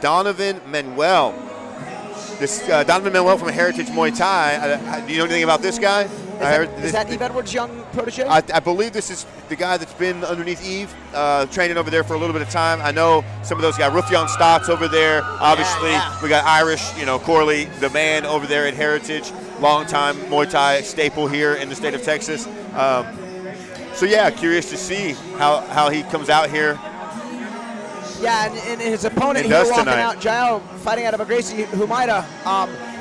Donevein Manuel. This Donevein Manuel from Heritage Muay Thai. Do you know anything about this guy? Is that Eve Edwards' young protege? I believe this is the guy that's been underneath Eve, training over there for a little bit of time. I know some of those guys. Ruffian Stotts over there. Obviously, we got Irish, Corley, the man over there at Heritage. Long-time Muay Thai staple here in the state of Texas. So, yeah, curious to see how he comes out here. Yeah, and his opponent here walking out, Joao, fighting out of a Gracie Humaida.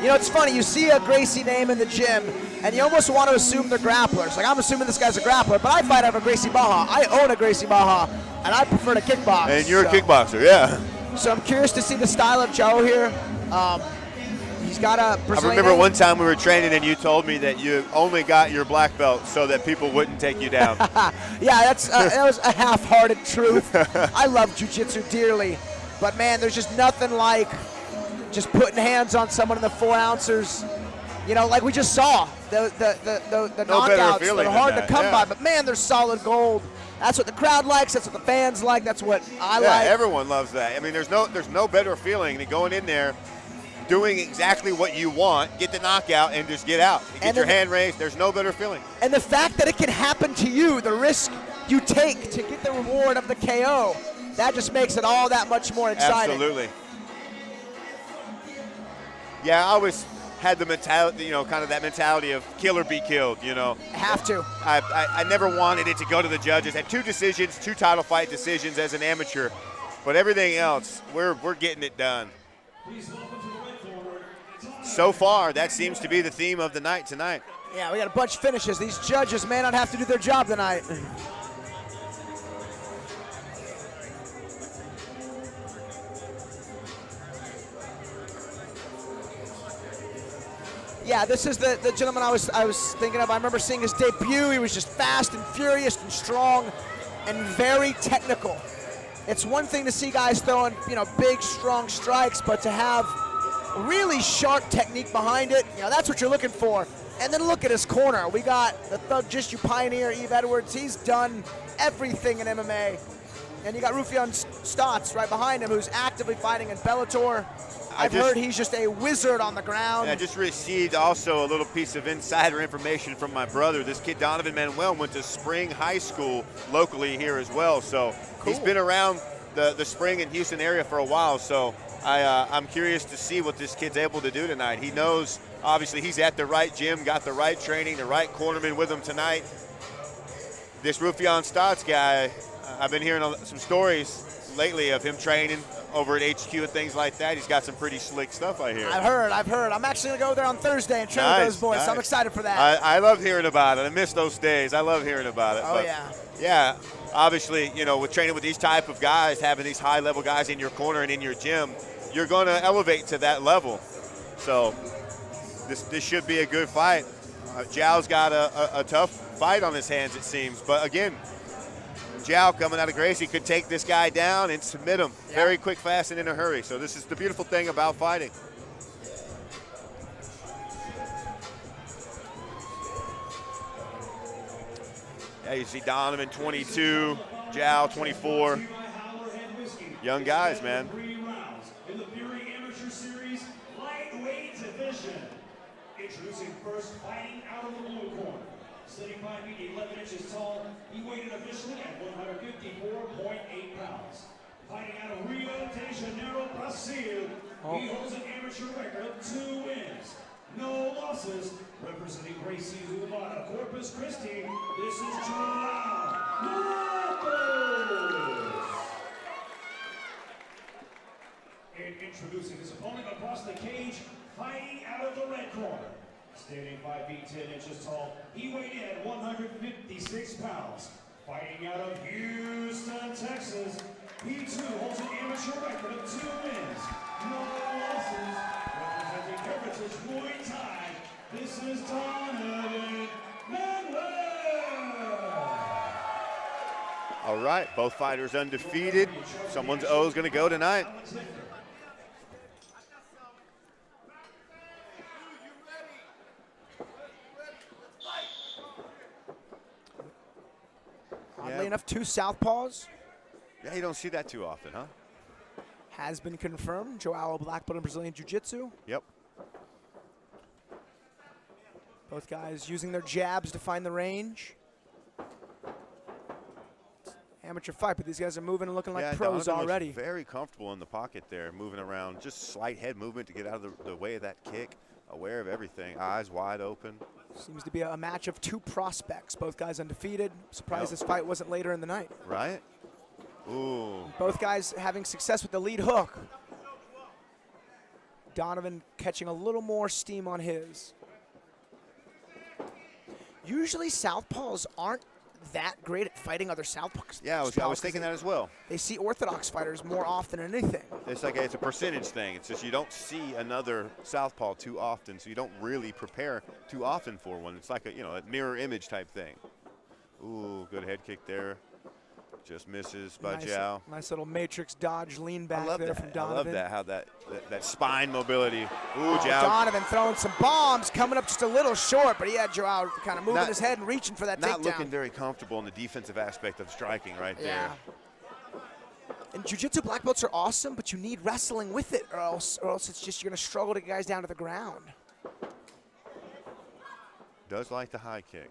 It's funny. You see a Gracie name in the gym, and you almost want to assume they're grapplers. Like, I'm assuming this guy's a grappler, but I fight out of a Gracie Baja. I own a Gracie Baja, and I prefer to kickbox. And you're a kickboxer, yeah. So I'm curious to see the style of Joao here. He's got a Brazilian I remember one time we were training, and you told me that you only got your black belt so that people wouldn't take you down. Yeah, that was a half-hearted truth. I love jiu-jitsu dearly, but, man, there's just nothing like just putting hands on someone in the 4 ounces. Like we just saw, the knockouts, they're hard to come by, but, man, they're solid gold. That's what the crowd likes. That's what the fans like. That's what I like. Yeah, everyone loves that. I mean, there's no better feeling than going in there, doing exactly what you want, get the knockout, and just get out. You get your hand raised. There's no better feeling. And the fact that it can happen to you, the risk you take to get the reward of the KO, that just makes it all that much more exciting. Absolutely. Yeah, I always had the mentality, kind of that mentality of kill or be killed, Have to. I never wanted it to go to the judges. Had 2 decisions, 2 title fight decisions as an amateur, but everything else, we're getting it done. So far, that seems to be the theme of the night tonight. Yeah, we got a bunch of finishes. These judges may not have to do their job tonight. Yeah, this is the gentleman I was thinking of. I remember seeing his debut. He was just fast and furious and strong and very technical. It's one thing to see guys throwing, big, strong strikes, but to have really sharp technique behind it, that's what you're looking for. And then look at his corner. We got the Thug Just You pioneer, Eve Edwards. He's done everything in MMA. And you got Ruffian Stotts right behind him, who's actively fighting in Bellator. I've heard he's just a wizard on the ground. I just received also a little piece of insider information from my brother. This kid, Donevein Manuel, went to Spring High School locally here as well. So He's been around the Spring and Houston area for a while. So I'm curious to see what this kid's able to do tonight. He knows, obviously, he's at the right gym, got the right training, the right cornerman with him tonight. This Ruffian Stotts guy, I've been hearing some stories lately of him training over at HQ and things like that. He's got some pretty slick stuff, I hear. I've heard. I'm actually going to go there on Thursday and train with those boys, so I'm excited for that. I love hearing about it. I miss those days. I love hearing about it. Oh, but yeah. Yeah, obviously, with training with these type of guys, having these high-level guys in your corner and in your gym, you're going to elevate to that level. So this should be a good fight. Joao's got a tough fight on his hands, it seems. But, again, Joao coming out of Gracie could take this guy down and submit him very quick, fast, and in a hurry. So this is the beautiful thing about fighting. Yeah, you see Donevein 22, Joao 24. Young guys, man. In the Fury Amateur Series lightweight division. Introducing first, fighting out of the blue corner. Sitting 5 feet 11 inches tall, he weighed in officially at 154.8 pounds. Fighting out of Rio de Janeiro, Brazil, he holds an amateur record of 2 wins, no losses. Representing Gracie Humana, Corpus Christi, this is Joao Matos. And introducing his opponent across the cage, fighting out of the red corner. Standing 5 feet 10 inches tall, he weighed in at 156 pounds. Fighting out of Houston, Texas, he too holds an amateur record of 2 wins, no losses. Representing Heritage Muay Thai, this is Donevein Manuel. All right, both fighters undefeated. Someone's O is going to go tonight. Oddly enough, 2 southpaws. Yeah, you don't see that too often, huh? has been confirmed. Joao, black belt in Brazilian Jiu-Jitsu. Yep. Both guys using their jabs to find the range. Amateur fight, but these guys are moving and looking like pros Donovan already. Looks very comfortable in the pocket there, moving around. Just slight head movement to get out of the way of that kick. Aware of everything, eyes wide open. Seems to be a match of two prospects. Both guys undefeated. Surprised this fight wasn't later in the night. Right? Ooh. Both guys having success with the lead hook. Donevein catching a little more steam on his. Usually southpaws aren't that great at fighting other southpaws. Yeah, I was thinking that as well. They see orthodox fighters more often than anything. It's like it's a percentage thing. It's just you don't see another southpaw too often, so you don't really prepare too often for one. It's like a a mirror image type thing. Ooh, good head kick there. Just misses by Joao. Nice little matrix dodge lean back there from Donevein. I love that, how that spine mobility. Ooh, Joao. Donevein throwing some bombs, coming up just a little short, but he had Joao kind of moving his head and reaching for that takedown. Not looking very comfortable in the defensive aspect of striking right there. And jiu-jitsu black belts are awesome, but you need wrestling with it, or else it's just you're going to struggle to get guys down to the ground. Does like the high kick.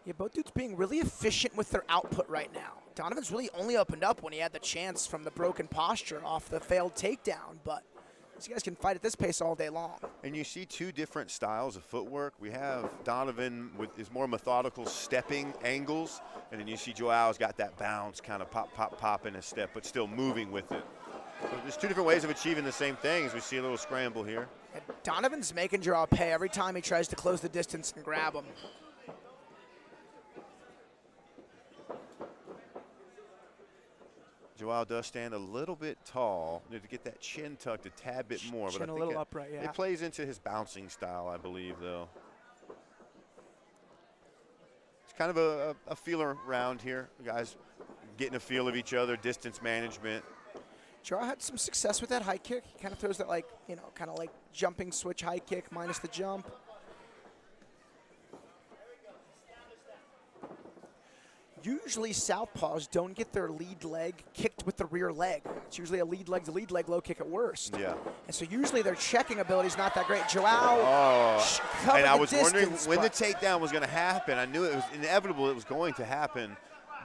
Yeah, both dudes being really efficient with their output right now. Donovan's really only opened up when he had the chance from the broken posture off the failed takedown, but these guys can fight at this pace all day long. And you see two different styles of footwork. We have Donevein with his more methodical stepping angles, and then you see Joao's got that bounce, kind of pop, pop, pop in a step, but still moving with it. So there's two different ways of achieving the same thing as we see a little scramble here. And Donovan's making Joao pay every time he tries to close the distance and grab him. Joao does stand a little bit tall. Need to get that chin tucked a tad bit more. Chin but I a think little upright, yeah. It plays into his bouncing style, I believe, though. It's kind of a feeler round here. The guys getting a feel of each other, distance management. Joao had some success with that high kick. He kind of throws that kind of like jumping switch high kick minus the jump. Usually southpaws don't get their lead leg kicked with the rear leg. It's usually a lead leg to lead leg low kick at worst. Yeah. And so usually their checking ability is not that great. Joao and I was wondering distance, when the takedown was going to happen. I knew it was inevitable it was going to happen.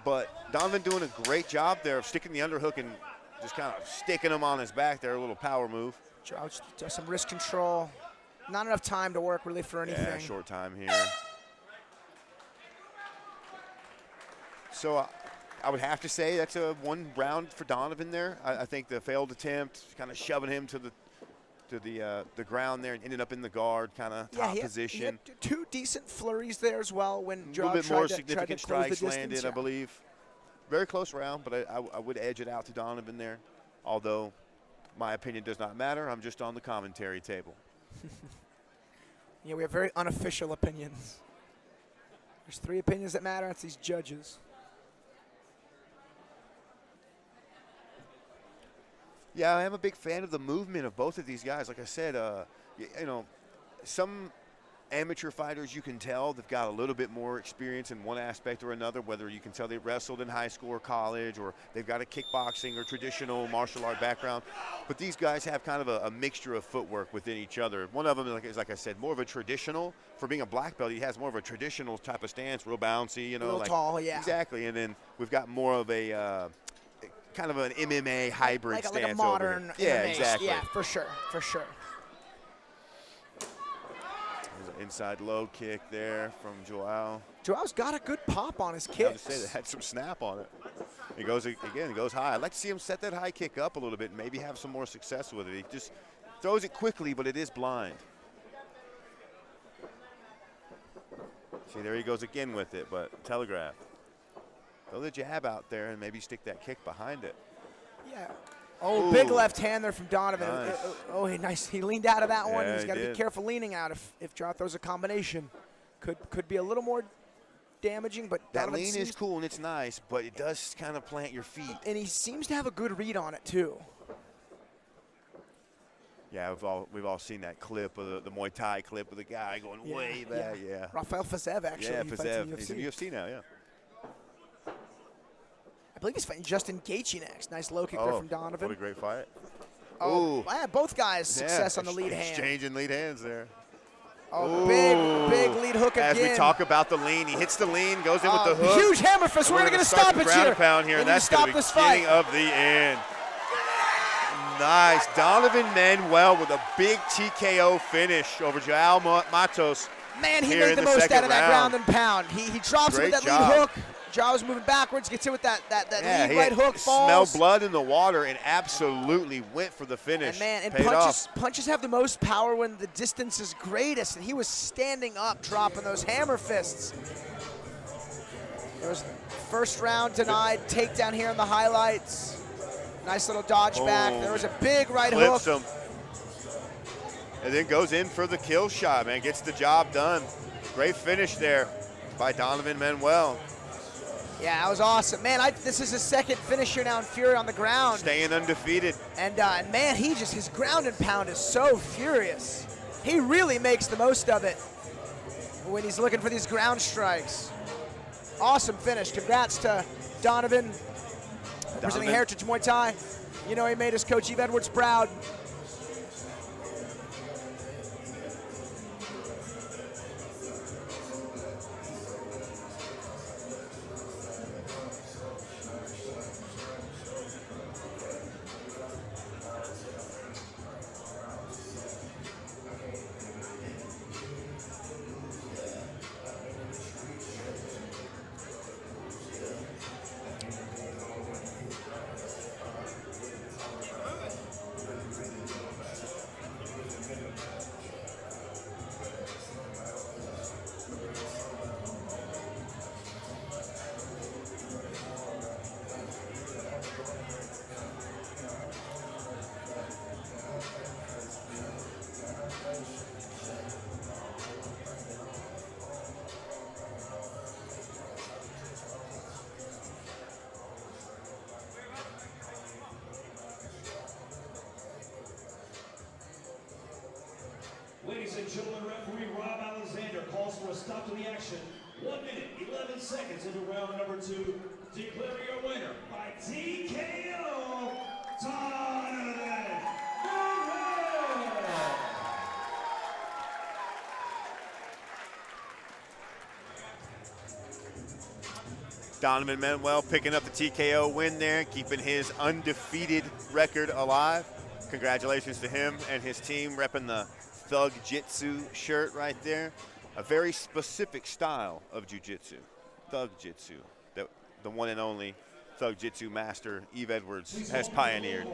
But Donevein doing a great job there of sticking the underhook and just kind of sticking him on his back there, a little power move. Joao does some wrist control. Not enough time to work really for anything. Yeah, short time here. So I would have to say that's a one round for Donevein there. I think the failed attempt, kind of shoving him to the ground there and ended up in the guard, kind of top position. He had two decent flurries there as well when Joao a little bit more tried significant to close the strikes landed, distance, I believe. Very close round, but I would edge it out to Donevein there. Although my opinion does not matter. I'm just on the commentary table. Yeah, we have very unofficial opinions. There's three opinions that matter. It's these judges. Yeah, I am a big fan of the movement of both of these guys. Like I said, some amateur fighters, you can tell they've got a little bit more experience in one aspect or another, whether you can tell they wrestled in high school or college, or they've got a kickboxing or traditional martial art background. But these guys have kind of a mixture of footwork within each other. One of them is, like I said, more of a traditional. For being a black belt, he has more of a traditional type of stance, real bouncy, real tall, yeah. Exactly, and then we've got more of a kind of an MMA hybrid stance. Like a modern MMA. Yeah, exactly. Yeah, for sure, for sure. There's an inside low kick there from Joao. Joao's got a good pop on his I kicks. have to say, that had some snap on it. He goes, again, he goes high. I'd like to see him set that high kick up a little bit and maybe have some more success with it. He just throws it quickly, but it is blind. See, there he goes again with it, but telegraph. Throw the jab out there and maybe stick that kick behind it. Yeah. Oh, Ooh. big left hand there from Donevein. Nice. Oh, nice. He leaned out of that one. Yeah, He's got to be careful leaning out if Joao throws a combination. Could be a little more damaging, but that Donevein lean is cool and it's nice, but it does kind of plant your feet. And he seems to have a good read on it too. Yeah, we've all seen that clip of the Muay Thai clip of the guy going way back. Yeah. Rafael Fazev actually. Yeah, he fights Fazev. in the He's UFC. in UFC now. Yeah. I believe he's fighting Justin Gaethje next. Nice low kick there from Donovan. What a great fight. Oh, yeah, both guys success on the lead hand. Exchanging lead hands there. Oh, big lead hook again. As we talk about the lean, he hits the lean, goes in with the hook. Huge hammer fist. We're going to stop it here. Pound here, and that's the beginning of the end. Nice. Donevein Manuel with a big TKO finish over Joao Matos. Man, he made the most out of that ground and pound. He drops it with that lead hook. Joao's moving backwards, gets hit with that lead right hook, falls. Smelled blood in the water and absolutely went for the finish. And punches have the most power when the distance is greatest, and he was standing up, dropping those hammer fists. There was first round denied, takedown here in the highlights. Nice little dodge back. There was a big right hook. Him. And then goes in for the kill shot, man. Gets the job done. Great finish there by Donevein Manuel. Yeah, that was awesome. Man, this is his second finish here now in Fury on the ground. Staying undefeated. And man, his ground and pound is so furious. He really makes the most of it when he's looking for these ground strikes. Awesome finish. Congrats to Donevein, representing Heritage Muay Thai. You know, he made his coach Eve Edwards proud. Ladies and gentlemen, referee Rob Alexander calls for a stop to the action. 1 minute, 11 seconds into round number 2. Declare your winner by TKO, Donevein Manuel. Donevein Manuel picking up the TKO win there, keeping his undefeated record alive. Congratulations to him and his team, repping the Thug Jitsu shirt right there. A very specific style of jiu-jitsu, Thug Jitsu, that the one and only Thug Jitsu master Eve Edwards has pioneered.